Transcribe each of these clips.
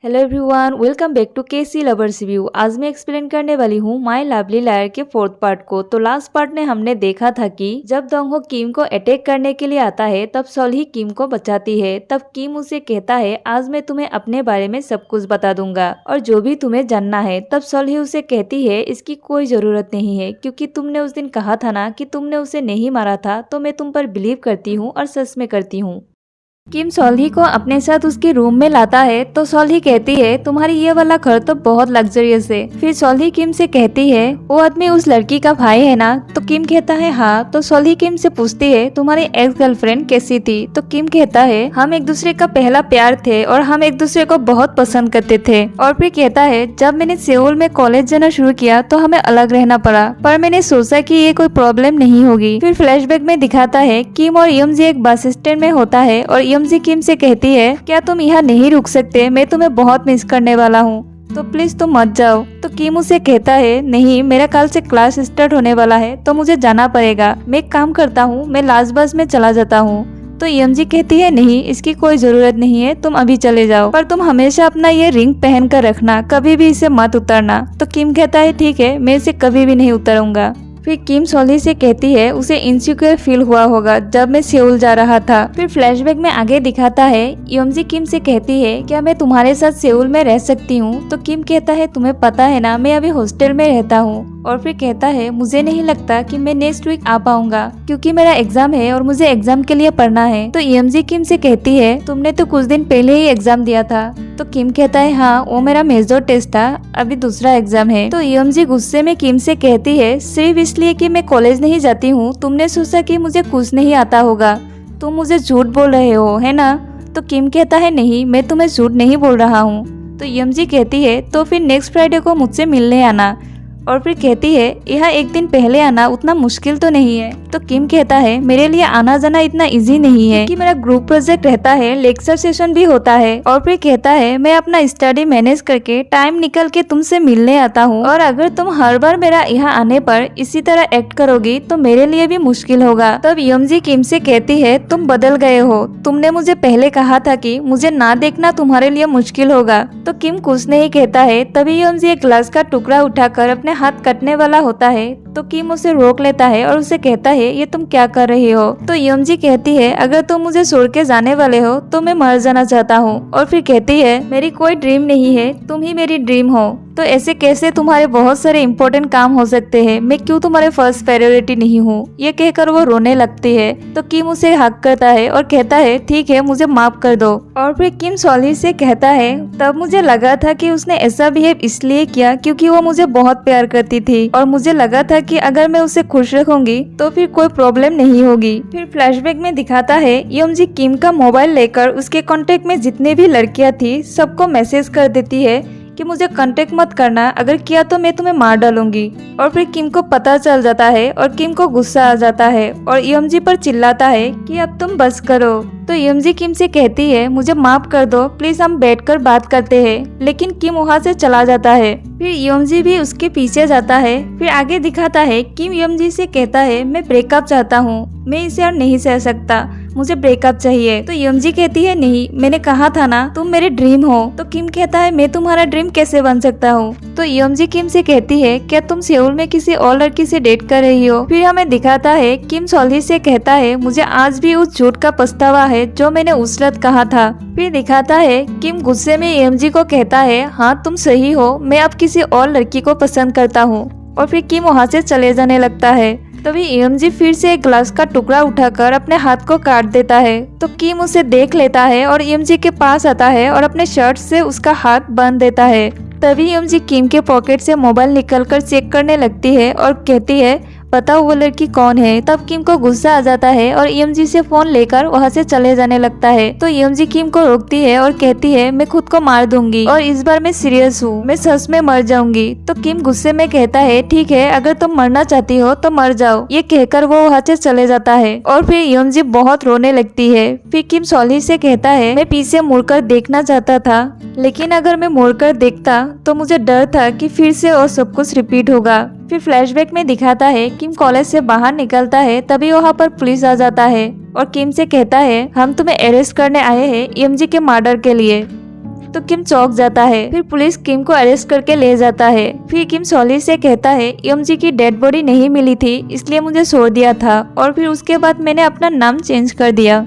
Hello everyone, welcome back to KC lovers review. आज मैं explain करने वाली हूँ माय लवली लायर के फोर्थ पार्ट को। तो लास्ट पार्ट में हमने देखा था कि जब दंगो किम को अटैक करने के लिए आता है तब सोल ही किम को बचाती है। तब किम उसे कहता है आज मैं तुम्हें अपने बारे में सब कुछ बता दूंगा और जो भी तुम्हें जानना है। तब सोल ही उसे कहती है इसकी कोई जरूरत नहीं है क्योंकि तुमने उस दिन कहा था ना कि तुमने उसे नहीं मारा था, तो मैं तुम पर बिलीव करती हूँ और सच में करती हूँ। किम सोल्ही को अपने साथ उसके रूम में लाता है तो सोल्ही कहती है तुम्हारी ये वाला घर तो बहुत लग्जरियस है। फिर सोल्ही किम से कहती है वो आदमी उस लड़की का भाई है ना? तो किम कहता है हाँ। तो सोल्ही किम से पूछती है तुम्हारी एक्स गर्लफ्रेंड कैसी थी? तो किम कहता है हम एक दूसरे का पहला प्यार थे और हम एक दूसरे को बहुत पसंद करते थे। और फिर कहता है जब मैंने सेउल में कॉलेज जाना शुरू किया तो हमें अलग रहना पड़ा, पर मैंने सोचा कि ये कोई प्रॉब्लम नहीं होगी। फिर फ्लैशबैक में दिखाता है किम और यमजी एक बस स्टैंड में होता है और यमजी किम से कहती है क्या तुम यहाँ नहीं रुक सकते? मैं तुम्हें बहुत मिस करने वाला हूँ, तो प्लीज तुम मत जाओ। तो किम उसे कहता है नहीं, मेरा कल से क्लास स्टार्ट होने वाला है तो मुझे जाना पड़ेगा। मैं एक काम करता हूँ, मैं लास्ट बस में चला जाता हूँ। तो यमजी कहती है नहीं, इसकी कोई जरूरत नहीं है, तुम अभी चले जाओ, पर तुम हमेशा अपना ये रिंग पहन कर रखना, कभी भी इसे मत उतारना। तो किम कहता है ठीक है, मैं इसे कभी भी नहीं उतारूंगा। फिर किम सोल्ही से कहती है उसे इनसिक्योर फील हुआ होगा जब मैं सेउल जा रहा था। फिर फ्लैशबैक में आगे दिखाता है यमजी किम से कहती है क्या मैं तुम्हारे साथ सेउल में रह सकती हूँ? तो किम कहता है तुम्हें पता है ना मैं अभी हॉस्टल में रहता हूँ। और फिर कहता है मुझे नहीं लगता कि मैं नेक्स्ट वीक आ पाऊंगा क्योंकि मेरा एग्जाम है और मुझे एग्जाम के लिए पढ़ना है। तो यमजी किम से कहती है तुमने तो कुछ दिन पहले ही एग्जाम दिया था। तो किम कहता है हाँ, वो मेरा मेजर टेस्ट था, अभी दूसरा एग्जाम है। तो यमजी गुस्से में किम से कहती है सिर्फ इसलिए कि मैं कॉलेज नहीं जाती हूँ तुमने सोचा कि मुझे कुछ नहीं आता होगा? तुम मुझे झूठ बोल रहे हो है ना? तो किम कहता है नहीं, मैं तुम्हें झूठ नहीं बोल रहा हूँ। तो यमजी कहती है तो फिर नेक्स्ट फ्राइडे को मुझसे मिलने आना। और फिर कहती है यह एक दिन पहले आना उतना मुश्किल तो नहीं है। तो किम कहता है मेरे लिए आना जाना इतना इजी नहीं है कि मेरा ग्रुप प्रोजेक्ट रहता है, लेक्चर सेशन भी होता है। और फिर कहता है मैं अपना स्टडी मैनेज करके टाइम निकल के तुमसे मिलने आता हूँ, और अगर तुम हर बार मेरा यहाँ आने पर इसी तरह एक्ट करोगी तो मेरे लिए भी मुश्किल होगा। तब यमजी किम से कहती है तुम बदल गए हो, तुमने मुझे पहले कहा था कि मुझे ना देखना तुम्हारे लिए मुश्किल होगा। तो किम कुछ नहीं कहता है। तभी यमजी एक ग्लास का टुकड़ा उठाकर अपने हाथ कटने वाला होता है तो किम उसे रोक लेता है और उसे कहता है ये तुम क्या कर रही हो? तो यमजी कहती है अगर तुम मुझे छोड़ के जाने वाले हो तो मैं मर जाना चाहता हूँ। और फिर कहती है मेरी कोई ड्रीम नहीं है, तुम ही मेरी ड्रीम हो। तो ऐसे कैसे तुम्हारे बहुत सारे इम्पोर्टेंट काम हो सकते हैं, मैं क्यों तुम्हारे फर्स्ट प्रायोरिटी नहीं हूँ? ये कहकर वो रोने लगती है। तो किम उसे हक करता है और कहता है ठीक है, मुझे माफ कर दो। और फिर किम सोल्ही से कहता है तब मुझे लगा था कि उसने ऐसा बिहेव इसलिए किया क्योंकि वो मुझे बहुत प्यार करती थी और मुझे लगा था कि अगर मैं उसे खुश रखूंगी तो फिर कोई प्रॉब्लम नहीं होगी। फिर फ्लैशबैक में दिखाता है यमजी किम का मोबाइल लेकर उसके कांटेक्ट में जितने भी लड़कियां थी सबको मैसेज कर देती है कि मुझे कांटेक्ट मत करना, अगर किया तो मैं तुम्हें मार डालूंगी। और फिर किम को पता चल जाता है और किम को गुस्सा आ जाता है और यमजी पर चिल्लाता है कि अब तुम बस करो। तो यमजी किम से कहती है मुझे माफ कर दो, प्लीज हम बैठकर बात करते हैं। लेकिन किम वहाँ से चला जाता है। फिर यमजी भी उसके पीछे जाता है। फिर आगे दिखाता है किम यमजी से कहता है मैं ब्रेकअप चाहता हूँ, मैं इसे और नहीं सह सकता, मुझे ब्रेकअप चाहिए। तो यमजी कहती है नहीं, मैंने कहा था ना तुम मेरे ड्रीम हो। तो किम कहता है मैं तुम्हारा ड्रीम कैसे बन सकता हूँ? तो यमजी किम से कहती है क्या तुम सेउल में किसी और लड़की से डेट कर रही हो? फिर हमें दिखाता है किम सोल्ही से कहता है मुझे आज भी उस झूठ का पछतावा है जो मैंने उस रात कहा था। फिर दिखाता है किम गुस्से में यमजी को कहता है हाँ तुम सही हो, मैं अब किसी और लड़की को पसंद करता हूँ। और फिर किम वहाँ से चले जाने लगता है। तभी यमजी फिर से एक ग्लास का टुकड़ा उठाकर अपने हाथ को काट देता है। तो किम उसे देख लेता है और यमजी के पास आता है और अपने शर्ट से उसका हाथ बांध देता है। तभी यमजी किम के पॉकेट से मोबाइल निकालकर चेक करने लगती है और कहती है बताओ वो लड़की कौन है? तब किम को गुस्सा आ जाता है और यमजी से फोन लेकर वहाँ से चले जाने लगता है। तो यमजी किम को रोकती है और कहती है मैं खुद को मार दूंगी और इस बार मैं सीरियस हूँ, मैं सच में मर जाऊंगी। तो किम गुस्से में कहता है ठीक है, अगर तुम मरना चाहती हो तो मर जाओ। ये कहकर वो वहाँ से चले जाता है और फिर यमजी बहुत रोने लगती है। फिर किम सोल्ही से कहता है मैं पीछे मुड़कर देखना चाहता था, लेकिन अगर मैं मुड़कर देखता तो मुझे डर था कि फिर से और सब कुछ रिपीट होगा। फिर फ्लैशबैक में दिखाता है किम कॉलेज से बाहर निकलता है, तभी वहाँ पर पुलिस आ जाता है और किम से कहता है हम तुम्हें अरेस्ट करने आए हैं यमजी के मर्डर के लिए। तो किम चौंक जाता है। फिर पुलिस किम को अरेस्ट करके ले जाता है। फिर किम सॉली से कहता है यमजी की डेड बॉडी नहीं मिली थी इसलिए मुझे छोड़ दिया था और फिर उसके बाद मैंने अपना नाम चेंज कर दिया।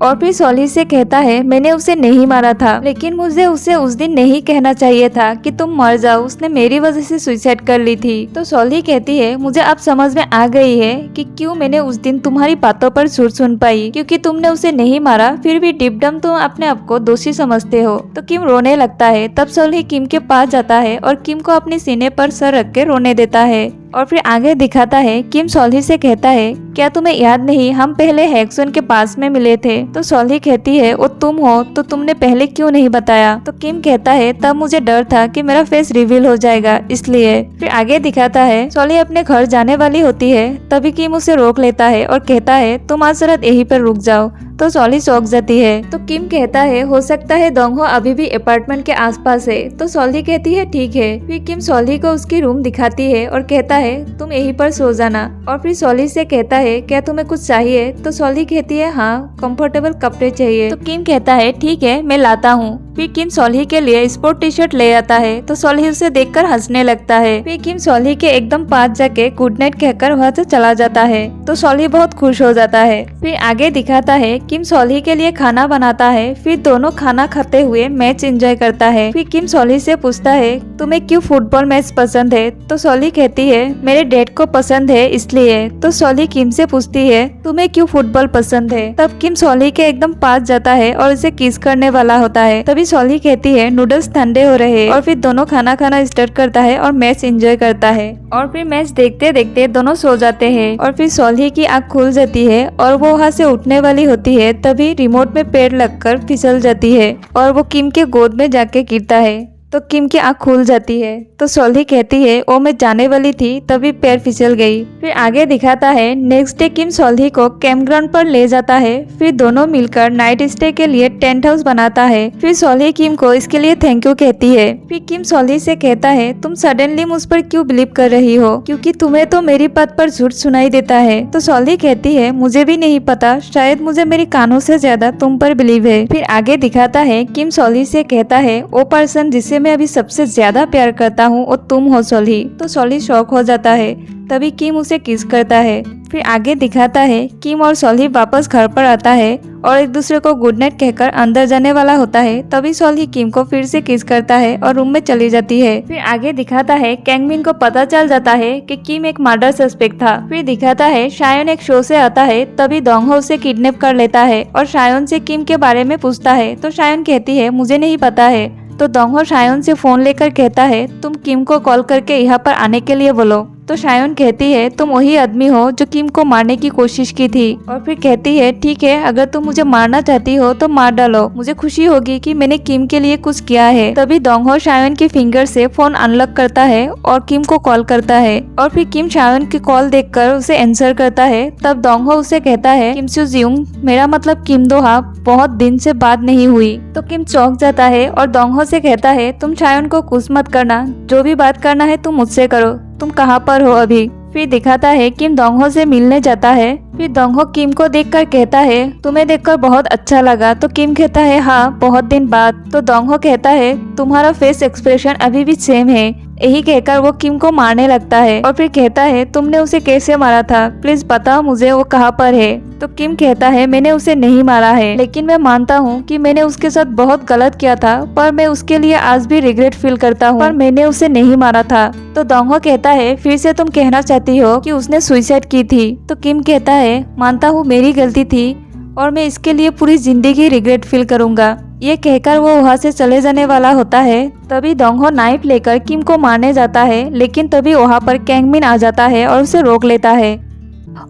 और फिर सॉली से कहता है मैंने उसे नहीं मारा था लेकिन मुझे उसे उस दिन नहीं कहना चाहिए था कि तुम मर जाओ, उसने मेरी वजह से सुसाइड कर ली थी। तो सॉली कहती है मुझे अब समझ में आ गई है कि क्यों मैंने उस दिन तुम्हारी बातों पर झूठ सुन पाई, क्योंकि तुमने उसे नहीं मारा फिर भी डीप डाउन तुम अपने आप को दोषी समझते हो। तो किम रोने लगता है। तब सॉली किम के पास जाता है और किम को अपने सीने पर सर रख के रोने देता है। और फिर आगे दिखाता है किम सॉली से कहता है क्या तुम्हें याद नहीं हम पहले हैक्सोन के पास में मिले थे। तो सॉली कहती है वो तुम हो तो तुमने पहले क्यों नहीं बताया। तो किम कहता है तब मुझे डर था कि मेरा फेस रिवील हो जाएगा इसलिए। फिर आगे दिखाता है सॉली अपने घर जाने वाली होती है तभी किम उसे रोक लेता है और कहता है तुम आज रात यहीं पर रुक जाओ। तो सॉली चौंक जाती है। तो किम कहता है हो सकता है दोंगहो अभी भी अपार्टमेंट के आसपास है। तो सॉली कहती है ठीक है। फिर किम सॉली को उसकी रूम दिखाती है और कहता है तुम यहीं पर सो जाना। और फिर सॉली से कहता है क्या तुम्हें कुछ चाहिए। तो सॉली कहती है हाँ कंफर्टेबल कपड़े चाहिए। तो किम कहता है ठीक है मैं लाता हूँ। फिर किम सॉली के लिए स्पोर्ट टी शर्ट ले आता है। तो सॉली उसे देखकर हंसने लगता है। फिर किम सॉली के एकदम पास जाके गुड नाइट कहकर वहाँ से चला जाता है। तो सॉली बहुत खुश हो जाता है। फिर आगे दिखाता है किम सॉली के लिए खाना बनाता है। फिर दोनों खाना खाते हुए मैच एंजॉय करता है। फिर किम सॉली से पूछता है तुम्हें क्यों फुटबॉल मैच पसंद है। तो सॉली कहती है मेरे डैड को पसंद है इसलिए। तो सॉली किम से पूछती है तुम्हें क्यों फुटबॉल पसंद है। तब किम सॉली के एकदम पास जाता है और उसे किस करने वाला होता है। तभी सॉली कहती है नूडल्स ठंडे हो रहे हैं। और फिर दोनों खाना खाना स्टार्ट करता है और मैच एंजॉय करता है। और फिर मैच देखते देखते दोनों सो जाते हैं। और फिर सॉली की आँख खुल जाती है और वो वहाँ से उठने वाली होती है तभी रिमोट में पैर लगकर फिसल जाती है और वो किम के गोद में जाके गिरता है। तो किम की आँख खुल जाती है। तो सॉली कहती है ओ मैं जाने वाली थी तभी पैर फिसल गई। फिर आगे दिखाता है नेक्स्ट डे किम सॉली को कैंप ग्राउंड पर ले जाता है। फिर दोनों मिलकर नाइट स्टे के लिए टेंट हाउस बनाता है। फिर सॉली किम को इसके लिए थैंक यू कहती है। फिर किम सॉली से कहता है तुम सडनली मुझ पर क्यों बिलीव कर रही हो, क्योंकि तुम्हें तो मेरी बात पर झूठ सुनाई देता है। तो सॉली कहती है मुझे भी नहीं पता, शायद मुझे मेरी कानों से ज्यादा तुम पर बिलीव है। फिर आगे दिखाता है किम सॉली से कहता है वो पर्सन जिसे मैं अभी सबसे ज्यादा प्यार करता हूँ वो तुम हो सॉली। तो सॉली शॉक हो जाता है। तभी किम उसे किस करता है। फिर आगे दिखाता है किम और सॉली वापस घर पर आता है और एक दूसरे को गुड नाइट कहकर अंदर जाने वाला होता है। तभी सॉली किम को फिर से किस करता है और रूम में चली जाती है। फिर आगे दिखाता है कैंगमिन को पता चल जाता है कि किम एक मर्डर सस्पेक्ट था। फिर दिखाता है शायोन एक शो से आता है तभी दोंगहो उसे किडनैप कर लेता है और शायोन से किम के बारे में पूछता है। तो शायोन कहती है मुझे नहीं पता है। तो दोंगहो शायोन से फोन लेकर कहता है तुम किम को कॉल करके यहाँ पर आने के लिए बोलो। तो शायोन कहती है तुम वही आदमी हो जो किम को मारने की कोशिश की थी। और फिर कहती है ठीक है अगर तुम मुझे मारना चाहती हो तो मार डालो, मुझे खुशी होगी कि मैंने किम के लिए कुछ किया है। तभी दोंगहो शायोन के फिंगर से फोन अनलॉक करता है और किम को कॉल करता है। और फिर किम शायोन की कॉल देखकर उसे आंसर करता है। तब दोंगहो उसे कहता है किम सू जियोंग, मेरा मतलब किम दोहा, बहुत दिन से बात नहीं हुई। तो किम चौंक जाता है और दोंगहो से कहता है तुम शायोन को कुछ मत करना, जो भी बात करना है तुम मुझसे करो, तुम कहाँ पर हो अभी। फिर दिखाता है किम दोंगहो से मिलने जाता है। फिर दोंगहो किम को देखकर कहता है तुम्हें देखकर बहुत अच्छा लगा। तो किम कहता है हाँ बहुत दिन बाद। तो दोंगहो कहता है तुम्हारा फेस एक्सप्रेशन अभी भी सेम है। यही कहकर वो किम को मारने लगता है और फिर कहता है तुमने उसे कैसे मारा था, प्लीज बताओ मुझे वो कहाँ पर है। तो किम कहता है मैंने उसे नहीं मारा है, लेकिन मैं मानता हूँ कि मैंने उसके साथ बहुत गलत किया था, पर मैं उसके लिए आज भी रिग्रेट फील करता हूँ, पर मैंने उसे नहीं मारा था। तो दोंगहो कहता है फिर से तुम कहना चाहती हो कि उसने सुसाइड की थी। तो किम कहता है मानता हूँ मेरी गलती थी और मैं इसके लिए पूरी जिंदगी रिग्रेट फील करूंगा। ये कहकर वो वहाँ से चले जाने वाला होता है। तभी दोंगहो नाइफ लेकर किम को मारने जाता है, लेकिन तभी वहाँ पर कैंगमिन आ जाता है और उसे रोक लेता है।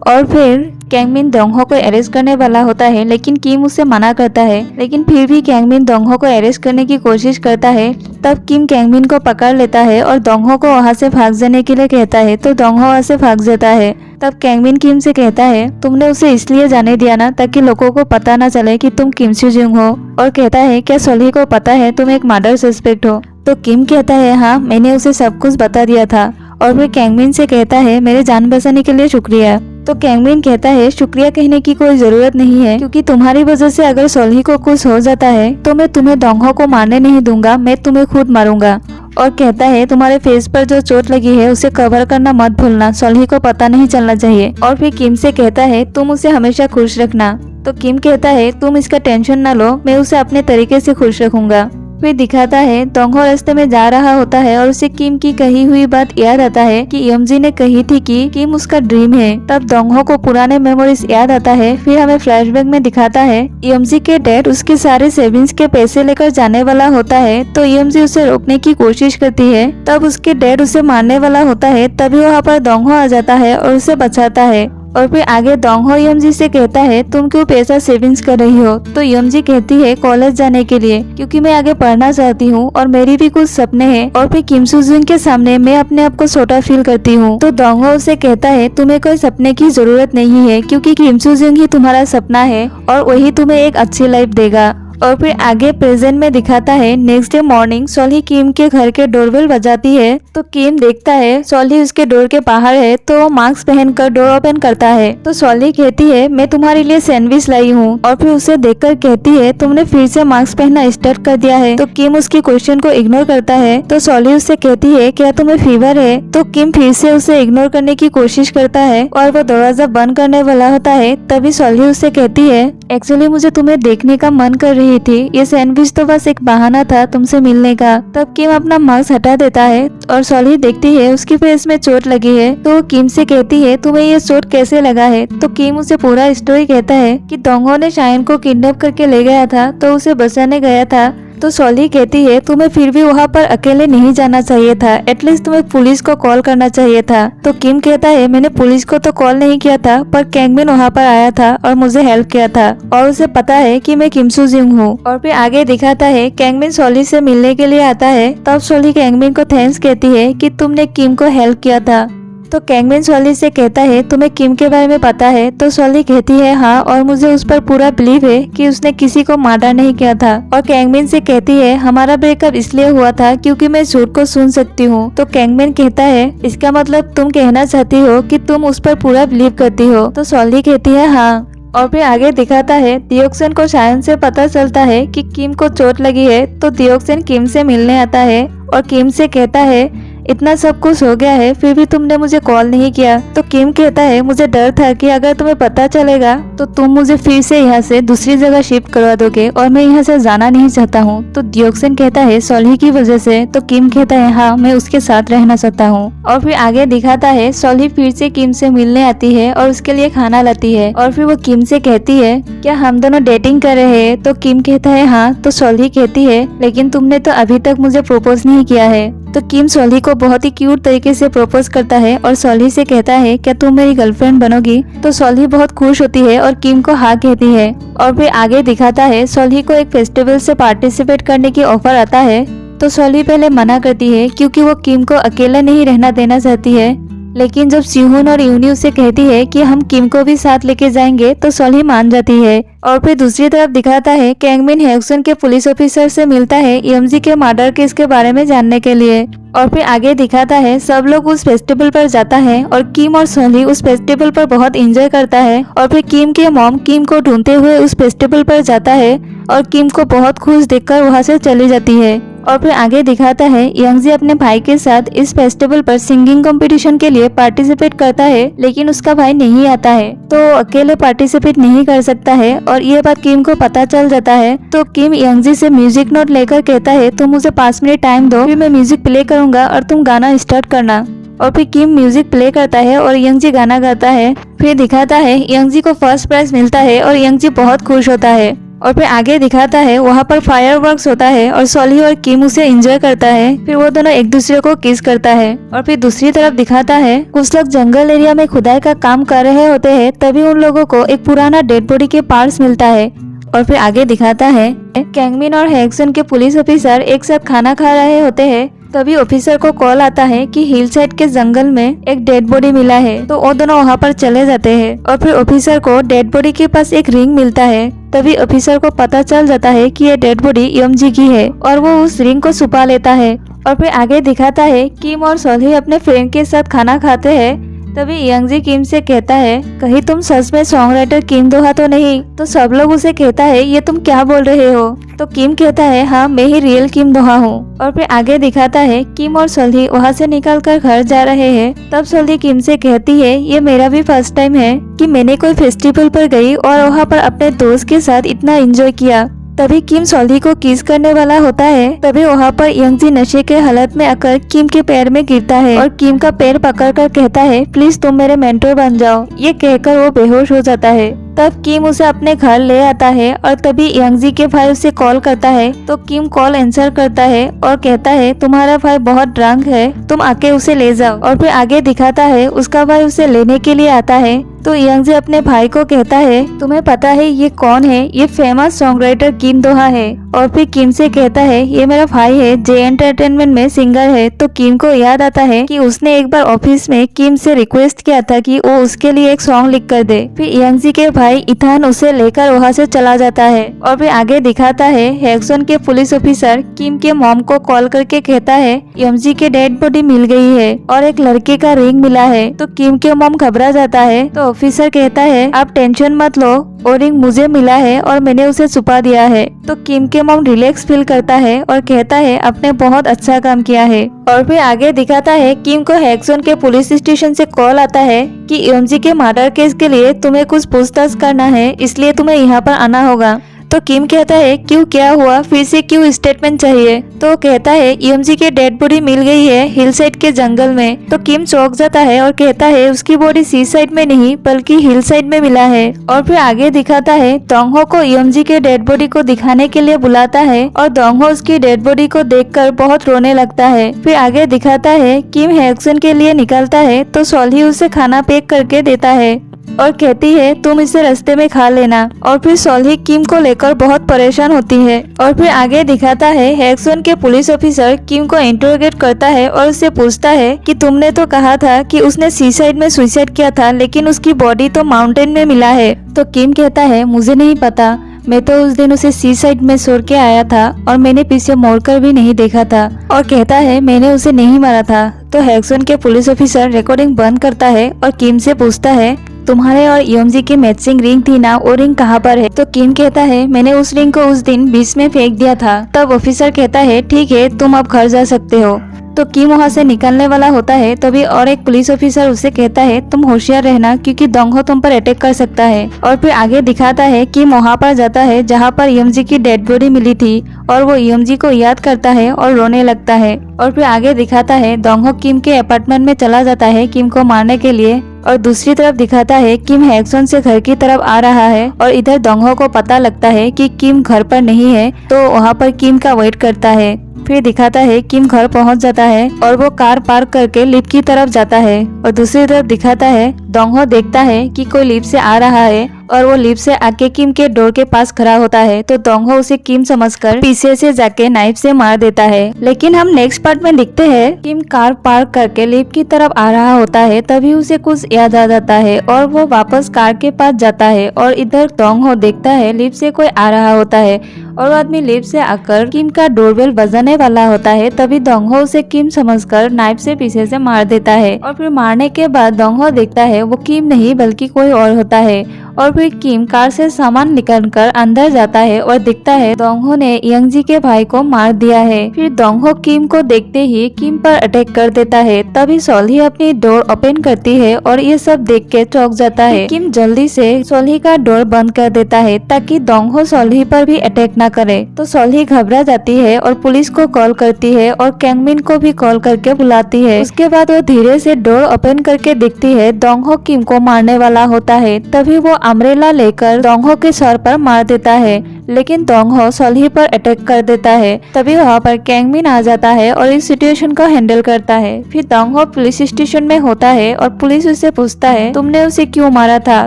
और फिर कैंगमिन दोंगहो को अरेस्ट करने वाला होता है, लेकिन किम उसे मना करता है। लेकिन फिर भी कैंगमिन दोंगहो को अरेस्ट करने की कोशिश करता है। तब किम कैंगमिन को पकड़ लेता है और दोंगहो को वहाँ से भाग जाने के लिए कहता है। तो दोंगहो वहाँ से भाग जाता है। तब कैंगमिन किम से कहता है तुमने उसे इसलिए जाने दिया ना ताकि लोगों को पता ना चले कि तुम किम सू जियोंग हो। और कहता है क्या सॉली को पता है तुम एक मर्डर सस्पेक्ट हो। तो किम कहता है हाँ मैंने उसे सब कुछ बता दिया था। और फिर कैंगमिन से कहता है मेरे जान बचाने के लिए शुक्रिया। तो कैंगमिन कहता है शुक्रिया कहने की कोई जरूरत नहीं है, क्योंकि तुम्हारी वजह से अगर सोल्ही को कुछ हो जाता है तो मैं तुम्हें दोंगहो को मारने नहीं दूंगा, मैं तुम्हें खुद मारूंगा। और कहता है तुम्हारे फेस पर जो चोट लगी है उसे कवर करना मत भूलना, सोल्ही को पता नहीं चलना चाहिए। और फिर किम से कहता है तुम उसे हमेशा खुश रखना। तो किम कहता है तुम इसका टेंशन न लो, मैं उसे अपने तरीके से खुश रखूंगा। फिर दिखाता है दोंगहो रास्ते में जा रहा होता है और उसे किम की कही हुई बात याद आता है कि यमजी ने कही थी कि किम उसका ड्रीम है। तब दोंगहो को पुराने मेमोरीज याद आता है। फिर हमें फ्लैशबैक में दिखाता है यमजी के डैड उसके सारे सेविंग्स के पैसे लेकर जाने वाला होता है, तो यमजी उसे रोकने की कोशिश करती है। तब उसके डैड उसे मारने वाला होता है, तभी वहाँ पर दोंगहो आ जाता है और उसे बचाता है। और फिर आगे दोंगहो यमजी से कहता है तुम क्यों पैसा सेविंग्स कर रही हो? तो यमजी कहती है कॉलेज जाने के लिए, क्योंकि मैं आगे पढ़ना चाहती हूँ और मेरी भी कुछ सपने हैं। और फिर किम सू जुन के सामने मैं अपने आप को छोटा फील करती हूँ। तो दोंगहो उसे कहता है तुम्हें कोई सपने की जरूरत नहीं है, क्योंकि किम सू जुन ही तुम्हारा सपना है और वही तुम्हें एक अच्छी लाइफ देगा। और फिर आगे प्रेजेंट में दिखाता है नेक्स्ट डे मॉर्निंग सोल्ही किम के घर के डोरबेल बजाती है। तो किम देखता है सोल्ही उसके डोर के बाहर है, तो वो मास्क पहनकर डोर ओपन करता है। तो सोल्ही कहती है मैं तुम्हारे लिए सैंडविच लाई हूँ। और फिर उसे देखकर कहती है तुमने फिर से मास्क पहनना स्टार्ट कर दिया है। तो किम उसकी क्वेश्चन को इग्नोर करता है। तो सोल्ही उससे कहती है क्या तुम्हें फीवर है? तो किम फिर से उसे इग्नोर करने की कोशिश करता है और वो दरवाजा बंद करने वाला होता है। तभी सोल्ही उससे कहती है एक्चुअली मुझे तुम्हें देखने का मन कर रही थी, ये सैंडविच तो बस एक बहाना था तुमसे मिलने का। तब किम अपना मास्क हटा देता है और सोल्ही देखती है उसकी फेस में चोट लगी है। तो किम से कहती है तुम्हें ये चोट कैसे लगा है? तो किम उसे पूरा स्टोरी कहता है कि दोंगहो ने शाइन को किडनैप करके ले गया था, तो उसे बचाने गया था। तो सोल्ही कहती है तुम्हें फिर भी वहाँ पर अकेले नहीं जाना चाहिए था, एटलीस्ट तुम्हें पुलिस को कॉल करना चाहिए था। तो किम कहता है मैंने पुलिस को तो कॉल नहीं किया था, पर कैंगमिन वहाँ पर आया था और मुझे हेल्प किया था और उसे पता है कि मैं किम सू जिंग हूँ। और फिर आगे दिखाता है कैंगमिन सोल्ही से मिलने के लिए आता है। तब सोल्ही कैंगमिन को थैंक्स कहती है कि तुमने किम को हेल्प किया था। तो कैंगमिन सोल्ही से कहता है तुम्हें किम के बारे में पता है? तो सोल्ही कहती है हाँ, और मुझे उस पर पूरा बिलीव है कि उसने किसी को मर्डर नहीं किया था। और कैंगमिन से कहती है हमारा ब्रेकअप इसलिए हुआ था क्योंकि मैं झूठ को सुन सकती हूँ। तो कैंगमिन कहता है इसका मतलब तुम कहना चाहती हो कि तुम उस पर पूरा बिलीव करती हो? तो सोल्ही कहती है हाँ। और फिर आगे दिखाता है दियोक्सन को शायन से पता चलता है कि किम को चोट लगी है। तो दियोक्सन किम से मिलने आता है और किम से कहता है इतना सब कुछ हो गया है फिर भी तुमने मुझे कॉल नहीं किया। तो किम कहता है मुझे डर था कि अगर तुम्हें पता चलेगा तो तुम मुझे फिर से यहाँ से दूसरी जगह शिफ्ट करवा दोगे और मैं यहाँ से जाना नहीं चाहता हूँ। तो दियोक्सन कहता है सोल्ही की वजह से? तो किम कहता है हाँ, मैं उसके साथ रहना चाहता हूँ। और फिर आगे दिखाता है सोल्ही फिर से किम से मिलने आती है और उसके लिए खाना लाती है। और फिर वो किम से कहती है क्या हम दोनों डेटिंग कर रहे हैं? तो किम कहता है हाँ। तो सोल्ही कहती है लेकिन तुमने तो अभी तक मुझे प्रपोज नहीं किया है। तो किम सोल्ही को बहुत ही क्यूट तरीके से प्रपोज करता है और सोल्ही से कहता है क्या तुम मेरी गर्लफ्रेंड बनोगी? तो सोल्ही बहुत खुश होती है और किम को हाँ कहती है। और फिर आगे दिखाता है सोल्ही को एक फेस्टिवल से पार्टिसिपेट करने की ऑफर आता है। तो सोल्ही पहले मना करती है क्योंकि वो किम को अकेला नहीं रहना देना चाहती है, लेकिन जब सिहुन और यूनी उसे कहती है कि हम किम को भी साथ लेके जाएंगे तो सोल्ही मान जाती है। और फिर दूसरी तरफ दिखाता है कैंगमिन हेक्सन के पुलिस ऑफिसर से मिलता है यमजी के मर्डर केस के बारे में जानने के लिए। और फिर आगे दिखाता है सब लोग उस फेस्टिवल पर जाता है और किम और सोल्ही उस फेस्टिवल पर बहुत एंजॉय करता है। और फिर किम के मॉम किम को ढूंढते हुए उस फेस्टिवल पर जाता है और किम को बहुत खुश देखकर वहां से चली जाती है। और फिर आगे दिखाता है यंगजी अपने भाई के साथ इस फेस्टिवल पर सिंगिंग कंपटीशन के लिए पार्टिसिपेट करता है, लेकिन उसका भाई नहीं आता है तो अकेले पार्टिसिपेट नहीं कर सकता है। और ये बात किम को पता चल जाता है। तो किम यंगजी से म्यूजिक नोट लेकर कहता है तुम मुझे 5 मिनट टाइम दो, फिर मैं म्यूजिक प्ले करूंगा और तुम गाना स्टार्ट करना। और फिर किम म्यूजिक प्ले करता है और यंगजी गाना गाता है। फिर दिखाता है यंगजी को फर्स्ट प्राइज मिलता है और यंगजी बहुत खुश होता है। और फिर आगे दिखाता है वहाँ पर फायरवर्क्स होता है और सोल्ही और किम उसे एंजॉय करता है। फिर वो दोनों एक दूसरे को किस करता है। और फिर दूसरी तरफ दिखाता है कुछ लोग जंगल एरिया में खुदाई का काम कर रहे होते हैं, तभी उन लोगों को एक पुराना डेड बॉडी के पार्ट्स मिलता है। और फिर आगे दिखाता है कैंगमिन और हेक्सन के पुलिस ऑफिसर एक साथ खाना खा रहे होते हैं, तभी ऑफिसर को कॉल आता है कि हिल साइड के जंगल में एक डेड बॉडी मिला है। तो वो दोनों वहाँ पर चले जाते हैं और फिर ऑफिसर को डेड बॉडी के पास एक रिंग मिलता है। तभी ऑफिसर को पता चल जाता है कि ये डेड बॉडी यमजी की है और वो उस रिंग को छुपा लेता है। और फिर आगे दिखाता है किम और सोल्ही अपने फ्रेंड के साथ खाना खाते हैं, तभी यंगजी किम से कहता है, कहीं तुम सच में सॉन्ग राइटर किम दोहा तो नहीं? तो सब लोग उसे कहता है, ये तुम क्या बोल रहे हो? तो किम कहता है, हाँ मैं ही रियल किम दोहा हूँ। और फिर आगे दिखाता है किम और सोल्ही वहाँ से निकलकर घर जा रहे हैं। तब सोल्ही किम से कहती है, ये मेरा भी फर्स्ट टाइम है कि मैंने कोई फेस्टिवल पर गई और वहाँ पर अपने दोस्त के साथ इतना एंजॉय किया। तभी किम सोल्ही को किस करने वाला होता है। तभी वहाँ पर यंगजी नशे के हालत में आकर किम के पैर में गिरता है और किम का पैर पकड़कर कहता है, प्लीज तुम मेरे मेंटर बन जाओ। ये कहकर वो बेहोश हो जाता है। तब किम उसे अपने घर ले आता है और तभी यंगजी के भाई उसे कॉल करता है। तो किम कॉल आंसर करता है और कहता है, तुम्हारा भाई बहुत ड्रंक है, तुम आके उसे ले जाओ। और फिर आगे दिखाता है उसका भाई उसे लेने के लिए आता है। तो यंगजी अपने भाई को कहता है, तुम्हें पता है ये कौन है? ये फेमस सॉन्ग राइटर किम दोहा है। और फिर किम से कहता है, ये मेरा भाई है, जे एंटरटेनमेंट में सिंगर है। तो किम को याद आता है कि उसने एक बार ऑफिस में किम से रिक्वेस्ट किया था कि वो उसके लिए एक सॉन्ग लिख कर दे। फिर यंगजी के भाई इथान उसे लेकर वहाँ से चला जाता है। और फिर आगे दिखाता है हैक्सन के पुलिस ऑफिसर किम के मॉम को कॉल करके कहता है, यंगजी के डेड बॉडी मिल गई है और एक लड़के का रिंग मिला है। तो किम के मॉम घबरा जाता है। तो ऑफिसर कहता है, आप टेंशन मत लो, और रिंग मुझे मिला है और मैंने उसे छुपा दिया है। तो किम के मॉम रिलैक्स फील करता है और कहता है, आपने बहुत अच्छा काम किया है। और फिर आगे दिखाता है किम को हैक्सन के पुलिस स्टेशन से कॉल आता है कि यंगजी के मर्डर केस के लिए तुम्हें कुछ पूछताछ करना है, इसलिए तुम्हें यहाँ पर आना होगा। तो किम कहता है, क्यों, क्या हुआ? फिर से क्यों स्टेटमेंट चाहिए? तो कहता है, यंगजी की डेड बॉडी मिल गई है हिल साइड के जंगल में। तो किम चौंक जाता है और कहता है, उसकी बॉडी सी साइड में नहीं बल्कि हिल साइड में मिला है। और फिर आगे दिखाता है दोंगहो को यंगजी के डेड बॉडी को दिखाने के लिए बुलाता है और दोंगहो उसकी डेड बॉडी को देखकर बहुत रोने लगता है। फिर आगे दिखाता है किम हैक्सन के लिए निकलता है तो सोल्ही उसे खाना पैक करके देता है और कहती है, तुम इसे रास्ते में खा लेना। और फिर सोल्ही किम को लेकर बहुत परेशान होती है। और फिर आगे दिखाता है हैक्सन के पुलिस ऑफिसर किम को इंटरोगेट करता है और उससे पूछता है कि तुमने तो कहा था कि उसने सी साइड में सुसाइड किया था, लेकिन उसकी बॉडी तो माउंटेन में मिला है। तो किम कहता है, मुझे नहीं पता, मैं तो उस दिन उसे सी साइड में छोड़ के आया था और मैंने पीछे मोड़कर भी नहीं देखा था। और कहता है, मैंने उसे नहीं मारा था। तो हैक्सन के पुलिस ऑफिसर रिकॉर्डिंग बंद करता है और किम से पूछता है, तुम्हारे और यंगजी की मैचिंग रिंग थी ना, वो रिंग कहाँ पर है? तो किम कहता है, मैंने उस रिंग को उस दिन बीच में फेंक दिया था। तब ऑफिसर कहता है, ठीक है, तुम अब घर जा सकते हो। तो किम वहाँ से निकलने वाला होता है तभी और एक पुलिस ऑफिसर उसे कहता है, तुम होशियार रहना क्योंकि दोंगहो तुम पर अटैक कर सकता है। और फिर आगे दिखाता है किम वहाँ पर जाता है जहाँ पर यंगजी की डेड बॉडी मिली थी और वो यंगजी को याद करता है और रोने लगता है। और फिर आगे दिखाता है दोंगहो किम के अपार्टमेंट में चला जाता है किम को मारने के लिए। और दूसरी तरफ दिखाता है किम हैक्सन से घर की तरफ आ रहा है और इधर दोंगहो को पता लगता है कि किम घर पर नहीं है, तो वहाँ पर किम का वेट करता है। फिर दिखाता है किम घर पहुंच जाता है और वो कार पार्क करके लिफ्ट की तरफ जाता है। और दूसरी तरफ दिखाता है दोंगहो देखता है कि कोई लिफ्ट से आ रहा है और वो लिफ्ट से आके किम के डोर के पास खड़ा होता है। तो दोंगहो उसे किम समझकर पीछे से जाके नाइफ से मार देता है। लेकिन हम नेक्स्ट पार्ट में देखते हैं किम कार पार्क करके लिफ्ट की तरफ आ रहा होता है, तभी उसे कुछ याद आ जाता है और वो वापस कार के पास जाता है। और इधर दोंगहो देखता है लिफ्ट से कोई आ रहा होता है और वो आदमी लिफ्ट से आकर किम का डोरबेल बजाने वाला होता है। तभी दोंगहो उसे किम समझकर नाइफ से पीछे से मार देता है। और फिर मारने के बाद दोंगहो देखता है वो किम नहीं बल्कि कोई और होता है। और फिर किम कार से सामान निकालकर अंदर जाता है और दिखता है दोंगहो ने यंगजी के भाई को मार दिया है। फिर दोंगहो किम को देखते ही किम पर अटैक कर देता है। तभी सोल्ही अपनी डोर ओपन करती है और ये सब देख के चौंक जाता है। किम जल्दी से सोल्ही का डोर बंद कर देता है ताकि दोंगहो सोल्ही पर भी अटैक न करे। तो सोल्ही घबरा जाती है और पुलिस को कॉल करती है और कैंगमिन को भी कॉल करके बुलाती है। उसके बाद वो धीरे से डोर ओपन करके देखती है दोंगहो किम को मारने वाला होता है। तभी वो अम्ब्रेला लेकर दोंगहो के सर पर मार देता है, लेकिन दोंगहो सोल्ही पर अटैक कर देता है। तभी वहाँ पर कैंगमिन आ जाता है और इस सिचुएशन को हैंडल करता है। फिर दोंगहो पुलिस स्टेशन में होता है और पुलिस उससे पूछता है, तुमने उसे क्यों मारा था?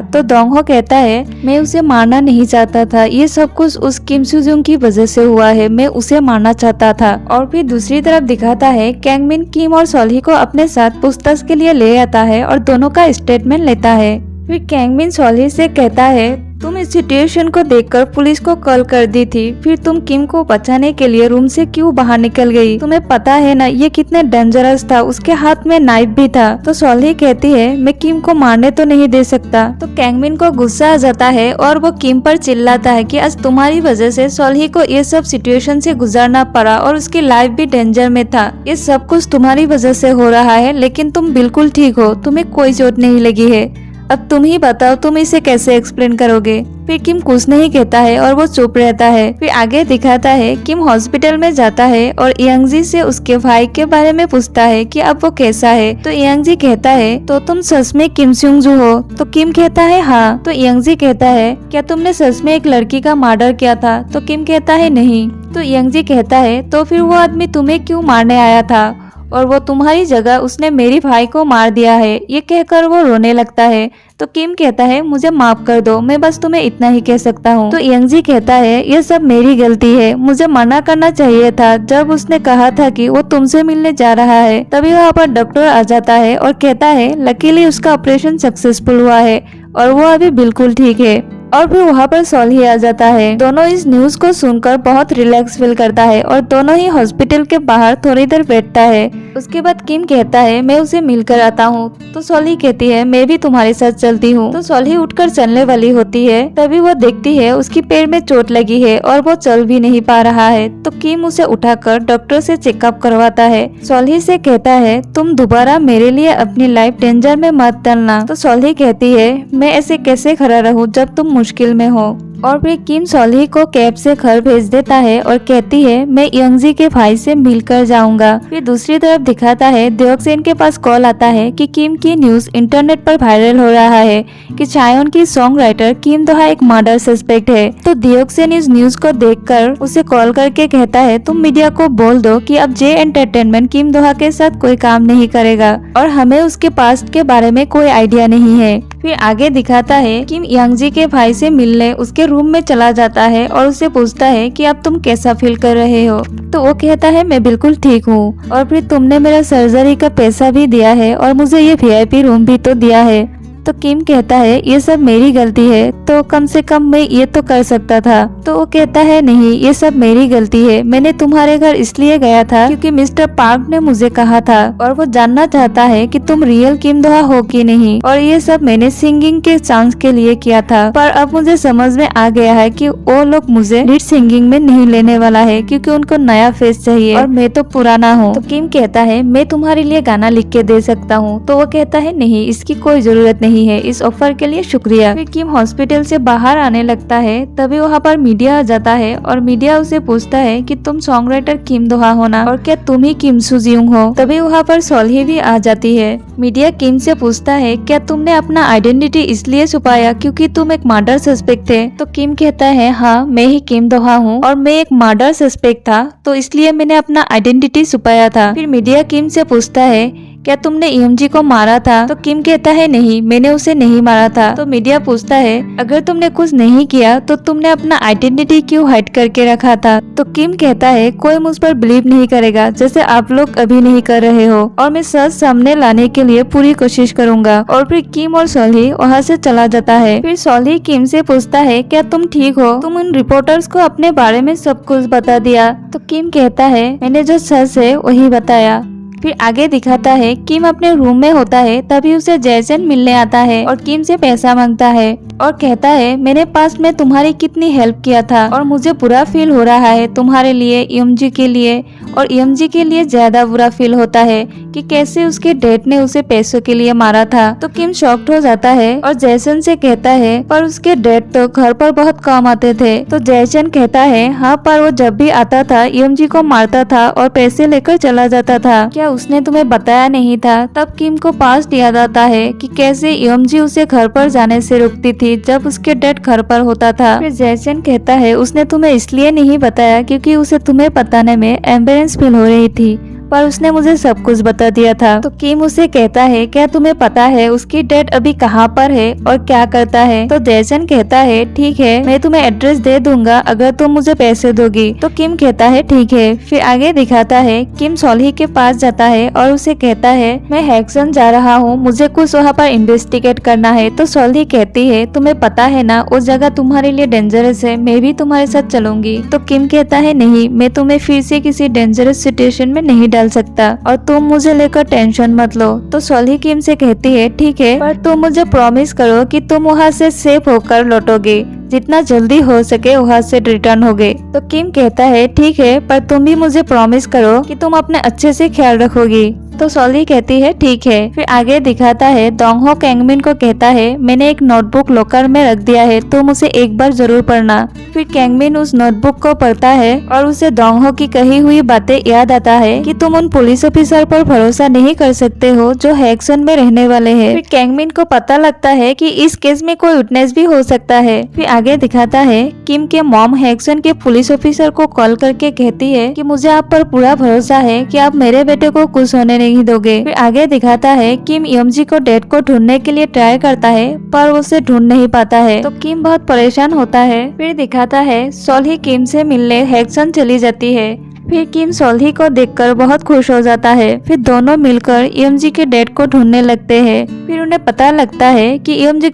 तो दोंगहो कहता है, मैं उसे मारना नहीं चाहता था, ये सब कुछ उस किम सुजुंग की वजह से हुआ है, मैं उसे मारना चाहता था। और फिर दूसरी तरफ दिखाता है कैंगमिन किम और सोल्ही को अपने साथ पूछताछ के लिए ले आता है और दोनों का स्टेटमेंट लेता है। फिर कैंगमिन सोल्ही से कहता है, तुम इस सिचुएशन को देखकर पुलिस को कॉल कर दी थी, फिर तुम किम को बचाने के लिए रूम से क्यों बाहर निकल गई? तुम्हें पता है ना ये कितने डेंजरस था, उसके हाथ में नाइफ भी था। तो सॉल्ही कहती है मैं किम को मारने तो नहीं दे सकता। तो कैंगमिन को गुस्सा आ जाता है और वो किम पर चिल्लाता है कि आज तुम्हारी वजह से सॉल्ही को ये सब सिचुएशन से गुजरना पड़ा और उसकी लाइफ भी डेंजर में था। ये सब कुछ तुम्हारी वजह से हो रहा है, लेकिन तुम बिल्कुल ठीक हो, तुम्हें कोई चोट नहीं लगी है। अब तुम ही बताओ तुम इसे कैसे एक्सप्लेन करोगे? फिर किम कुछ नहीं कहता है और वो चुप रहता है। फिर आगे दिखाता है किम हॉस्पिटल में जाता है और यंगजी से उसके भाई के बारे में पूछता है कि अब वो कैसा है। तो यंगजी कहता है तो तुम सच में किम सुंगजू हो? तो किम कहता है हाँ। तो यंगजी कहता है क्या तुमने सच में एक लड़की का मर्डर किया था? तो किम कहता है नहीं। तो यंगजी कहता है तो फिर वो आदमी तुम्हें क्यों मारने आया था और वो तुम्हारी जगह उसने मेरी भाई को मार दिया है। ये कहकर वो रोने लगता है। तो किम कहता है मुझे माफ कर दो, मैं बस तुम्हें इतना ही कह सकता हूँ। तो यंगजी कहता है ये सब मेरी गलती है, मुझे मना करना चाहिए था जब उसने कहा था कि वो तुमसे मिलने जा रहा है। तभी वहाँ पर डॉक्टर आ जाता है और कहता है लकीली उसका ऑपरेशन सक्सेसफुल हुआ है और वो अभी बिल्कुल ठीक है। और फिर वहाँ पर सॉल्ही आ जाता है। दोनों इस न्यूज को सुनकर बहुत रिलैक्स फील करता है और दोनों ही हॉस्पिटल के बाहर थोड़ी देर बैठता है। उसके बाद किम कहता है मैं उसे मिलकर आता हूँ। तो सॉल्ही कहती है मैं भी तुम्हारे साथ चलती हूँ। तो सॉल्ही उठकर चलने वाली होती है, तभी वो देखती है उसकी पैर में चोट लगी है और वो चल भी नहीं पा रहा है। तो किम उसे उठाकर डॉक्टर से चेकअप करवाता है। सॉल्ही से कहता है तुम दोबारा मेरे लिए अपनी लाइफ डेंजर में मत डालना। तो सॉल्ही कहती है मैं ऐसे कैसे खड़ा रहूं जब तुम मुश्किल में हो। और फिर किम सॉल्ही को कैब से घर भेज देता है और कहती है मैं यंगजी के भाई से मिलकर जाऊंगा। फिर दूसरी तरफ दिखाता है देओक्सेन के पास कॉल आता है कि किम की न्यूज इंटरनेट पर वायरल हो रहा है कि चायोन की सॉन्ग राइटर किम दोहा एक मर्डर सस्पेक्ट है। तो देओक्सेन इस न्यूज को देखकर उसे कॉल करके कहता है तुम मीडिया को बोल दो कि अब जे एंटरटेनमेंट किम दोहा के साथ कोई काम नहीं करेगा और हमें उसके पास्ट के बारे में कोई आइडिया नहीं है। फिर आगे दिखाता है किम यंगजी के भाई से मिलने उसके रूम में चला जाता है और उससे पूछता है कि अब तुम कैसा फील कर रहे हो। तो वो कहता है मैं बिल्कुल ठीक हूँ और फिर तुमने मेरा सर्जरी का पैसा भी दिया है और मुझे ये वीआईपी रूम भी तो दिया है। तो किम कहता है ये सब मेरी गलती है, तो कम से कम मैं ये तो कर सकता था। तो वो कहता है नहीं ये सब मेरी गलती है, मैंने तुम्हारे घर इसलिए गया था क्योंकि मिस्टर पार्क ने मुझे कहा था और वो जानना चाहता है कि तुम रियल किम दोहा हो कि नहीं, और ये सब मैंने सिंगिंग के चांस के लिए किया था। पर अब मुझे समझ में आ गया है कि वो लोग मुझे लीड सिंगिंग में नहीं लेने वाला है क्योंकि उनको नया फेस चाहिए और मैं तो पुराना हूँ। तो किम कहता है मैं तुम्हारे लिए गाना लिख के दे सकता हूँ। तो वो कहता है नहीं इसकी कोई जरूरत नहीं है, इस ऑफर के लिए शुक्रिया। फिर किम हॉस्पिटल से बाहर आने लगता है, तभी वहाँ पर मीडिया आ जाता है और मीडिया उसे पूछता है कि तुम सॉन्ग राइटर किम दोहा हो ना, और क्या तुम ही किम सुजियोंग हो? तभी वहाँ पर सॉल्ही भी आ जाती है। मीडिया किम से पूछता है क्या तुमने अपना आइडेंटिटी इसलिए छुपाया क्योंकि तुम एक मर्डर सस्पेक्ट थे? तो किम कहता है हाँ मैं ही किम दोहा हूँ और मैं एक मर्डर सस्पेक्ट था तो इसलिए मैंने अपना आइडेंटिटी छुपाया था। फिर मीडिया किम से पूछता है क्या तुमने ईएमजी को मारा था? तो किम कहता है नहीं मैंने उसे नहीं मारा था। तो मीडिया पूछता है अगर तुमने कुछ नहीं किया तो तुमने अपना आइडेंटिटी क्यों हाइड करके रखा था? तो किम कहता है कोई मुझ पर बिलीव नहीं करेगा जैसे आप लोग अभी नहीं कर रहे हो और मैं सच सामने लाने के लिए पूरी कोशिश करूंगा। और फिर किम और सॉल्ही वहाँ से चला जाता है। फिर सॉल्ही किम से पूछता है क्या तुम ठीक हो? तुम उन रिपोर्टर्स को अपने बारे में सब कुछ बता दिया? तो किम कहता है मैंने जो सच है वही बताया। फिर आगे दिखाता है किम अपने रूम में होता है, तभी उसे जैसन मिलने आता है और किम से पैसा मांगता है और कहता है मैंने पास्ट में तुम्हारी कितनी हेल्प किया था और मुझे बुरा फील हो रहा है तुम्हारे लिए, ईएमजी के लिए, और ईएमजी के लिए ज्यादा बुरा फील होता है कि कैसे उसके डैड ने उसे पैसों के लिए मारा था। तो किम शॉक्ड हो जाता है और जैसन से कहता है पर उसके डैड तो घर पर बहुत कम आते थे। तो जैसन कहता है हाँ पर वो जब भी आता था ईएमजी को मारता था और पैसे लेकर चला जाता था, क्या उसने तुम्हें बताया नहीं था? तब किम को पास्ट याद आता है कि कैसे ईएमजी उसे घर पर जाने से रोकती थी जब उसके डैड घर पर होता था। फिर जैसन कहता है उसने तुम्हें इसलिए नहीं बताया क्योंकि उसे तुम्हें बताने में एम्बेरेंस फील हो रही थी, पर उसने मुझे सब कुछ बता दिया था। तो किम उसे कहता है क्या तुम्हें पता है उसकी डैड अभी कहाँ पर है और क्या करता है। तो जैसन कहता है ठीक है मैं तुम्हें एड्रेस दे दूंगा अगर तुम मुझे पैसे दोगी। तो किम कहता है ठीक है। फिर आगे दिखाता है किम सोल्ही के पास जाता है और उसे कहता है मैं हैक्सन जा रहा हूँ, मुझे कुछ वहाँ पर इन्वेस्टिगेट करना है। तो सोल्ही कहती है तुम्हें पता है ना उस जगह तुम्हारे लिए डेंजरस है, मैं भी तुम्हारे साथ चलूंगी। तो किम कहता है नहीं मैं तुम्हें फिर से किसी डेंजरस सिचुएशन में नहीं डाल सकता और तुम मुझे लेकर टेंशन मत लो। तो सोल्ही किम से कहती है ठीक है पर तुम मुझे प्रॉमिस करो कि तुम वहाँ से सेफ होकर लौटोगे, जितना जल्दी हो सके वहाँ से रिटर्न होगे। तो किम कहता है ठीक है पर तुम भी मुझे प्रॉमिस करो कि तुम अपने अच्छे से ख्याल रखोगी। तो सोल्ही कहती है ठीक है। फिर आगे दिखाता है दोंगहो कैंगमिन को कहता है मैंने एक नोटबुक लॉकर में रख दिया है तुम उसे एक बार जरूर पढ़ना। फिर कैंगमिन उस नोटबुक को पढ़ता है और उसे दोंगहो की कही हुई बातें याद आता है कि तुम उन पुलिस ऑफिसर पर भरोसा नहीं कर सकते हो जो हैक्सन में रहने वाले हैं। फिर कैंगमिन को पता लगता है कि इस केस में कोई विटनेस भी हो सकता है। फिर आगे दिखाता है किम के मॉम हैक्सन के पुलिस ऑफिसर को कॉल करके कहती है कि मुझे आप पर पूरा भरोसा है कि आप मेरे बेटे को कुछ होने नहीं दोगे। फिर आगे दिखाता है किम यमजी को डैड को ढूंढने के लिए ट्राई करता है पर उसे ढूंढ नहीं पाता है। तो किम बहुत परेशान होता है। फिर दिखाता है सोल्ही किम से मिलने हैक्सन चली जाती है। फिर किम सोल्ही को देखकर बहुत खुश हो जाता है। फिर दोनों मिलकर यमजी के डैड को ढूंढने लगते हैं। फिर उन्हें पता लगता है कि यमजी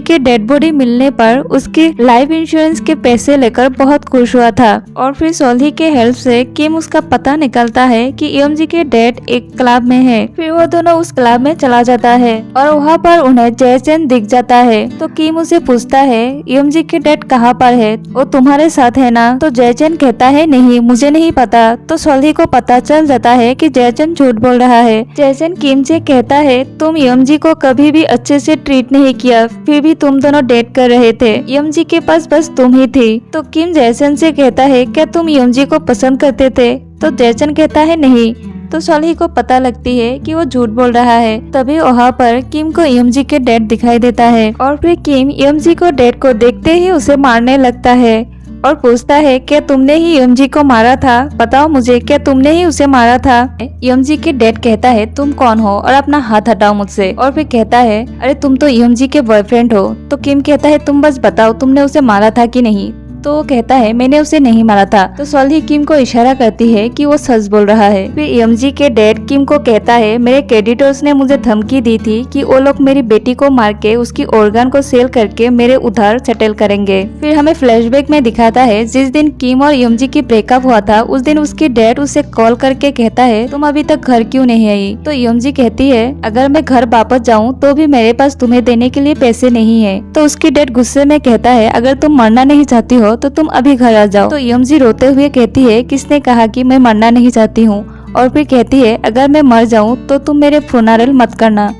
के डेड बॉडी मिलने पर उसकी लाइफ इंश्योरेंस के पैसे लेकर बहुत खुश हुआ था। और फिर सोल्ही के हेल्प से किम उसका पता निकालता है कि यमजी के डैड एक क्लब में है। फिर वो दोनों उस क्लब में चला जाता है और वहाँ पर उन्हें जयचन दिख जाता है। तो किम उसे पूछता है यमजी के डैड कहाँ पर है, वो तुम्हारे साथ है ना। तो जयचन कहता है नहीं मुझे नहीं पता। तो सोल्ही को पता चल जाता है कि जयचन झूठ बोल रहा है। जयचन किम से कहता है तुम यमजी को कभी भी अच्छे से ट्रीट नहीं किया, फिर भी तुम दोनों डेट कर रहे थे, यमजी के पास बस तुम ही थी। तो किम जयचन से कहता है क्या तुम यमजी को पसंद करते थे। तो जयचन कहता है नहीं। तो सोल्ही को पता लगती है कि वो झूठ बोल रहा है। तभी वहाँ पर किम को यमजी के डैड दिखाई देता है और फिर किम यमजी को डैड को देखते ही उसे मारने लगता है और पूछता है क्या तुमने ही यमजी को मारा था, बताओ मुझे क्या तुमने ही उसे मारा था। यमजी के डैड कहता है तुम कौन हो और अपना हाथ हटाओ मुझसे। और फिर कहता है अरे तुम तो यमजी के बॉयफ्रेंड हो। तो किम कहता है तुम बस बताओ तुमने उसे मारा था कि नहीं। तो वो कहता है मैंने उसे नहीं मारा था। तो सोल्ही किम को इशारा करती है कि वो सच बोल रहा है। फिर यमजी के डैड किम को कहता है मेरे क्रेडिटर्स ने मुझे धमकी दी थी कि वो लोग मेरी बेटी को मार के उसकी ऑर्गन को सेल करके मेरे उधार सेटल करेंगे। फिर हमें फ्लैशबैक में दिखाता है जिस दिन किम और यमजी की ब्रेकअप हुआ था उस दिन उसके डैड उसे कॉल करके कहता है तुम अभी तक घर क्यों नहीं आई। तो यमजी कहती है अगर मैं घर वापस जाऊँ तो भी मेरे पास तुम्हें देने के लिए पैसे नहीं है। तो उसकी डैड गुस्से में कहता है अगर तुम मरना नहीं चाहती हो तो तुम अभी घर आ जाओ। तो यमजी रोते हुए कहती है किसने कहा कि मैं मरना नहीं चाहती हूँ। और फिर कहती है अगर मैं मर जाऊँ तो तुम मेरे फ्यूनरल मत करना,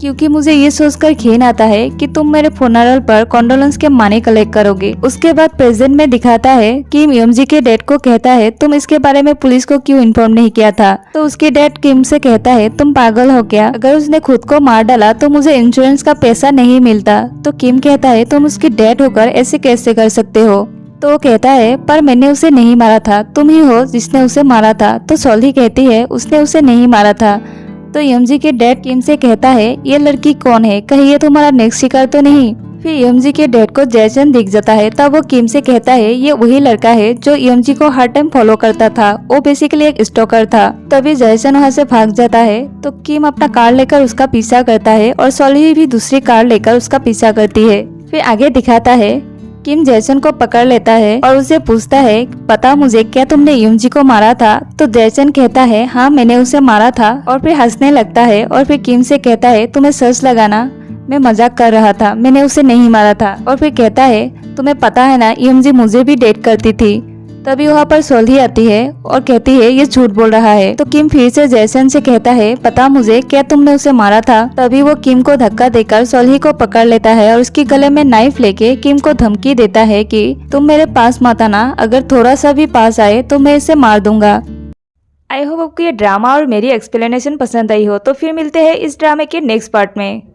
क्योंकि मुझे ये सोचकर घिन आता है कि तुम मेरे फ्यूनरल पर कॉन्डोलेंस के मनी कलेक्ट करोगे। उसके बाद प्रेजेंट में दिखाता है कि यमजी के डैड को कहता है तुम इसके बारे में पुलिस को क्यों इन्फॉर्म नहीं किया था। तो उसके डैड किम से कहता है तुम पागल हो क्या, अगर उसने खुद को मार डाला तो मुझे इंश्योरेंस का पैसा नहीं मिलता। तो किम कहता है तुम उसकी डैड होकर ऐसे कैसे कर सकते हो। तो वो कहता है पर मैंने उसे नहीं मारा था, तुम ही हो जिसने उसे मारा था। तो सोल्ही कहती है उसने उसे नहीं मारा था। तो यमजी के डैड किम से कहता है ये लड़की कौन है, कहीं ये तुम्हारा नेक्स्ट शिकार तो नहीं। फिर यमजी के डैड को जयचन दिख जाता है। तब वो किम से कहता है ये वही लड़का है जो यमजी को हर टाइम फॉलो करता था, वो बेसिकली एक स्टॉकर था। तभी जयचन वहाँ से भाग जाता है। तो किम अपना कार लेकर उसका पीछा करता है और सोल्ही भी दूसरी कार लेकर उसका पीछा करती है। फिर आगे दिखाता है किम जयचन को पकड़ लेता है और उसे पूछता है पता मुझे क्या तुमने यमजी को मारा था। तो जयचन कहता है हाँ मैंने उसे मारा था और फिर हंसने लगता है। और फिर किम से कहता है तुम्हें सच लगाना, मैं मजाक कर रहा था, मैंने उसे नहीं मारा था। और फिर कहता है तुम्हें पता है ना यमजी मुझे भी डेट करती थी। तभी वहाँ पर सोल्ही आती है और कहती है ये झूठ बोल रहा है। तो किम फिर से जयसन से कहता है पता मुझे क्या तुमने उसे मारा था। तभी वो किम को धक्का देकर सोल्ही को पकड़ लेता है और उसके गले में नाइफ लेके किम को धमकी देता है कि तुम मेरे पास मत आना, अगर थोड़ा सा भी पास आए तो मैं इसे मार दूंगा। आई होप आपको ये ड्रामा और मेरी एक्सप्लेनेशन पसंद आई हो। तो फिर मिलते हैं इस ड्रामे के नेक्स्ट पार्ट में।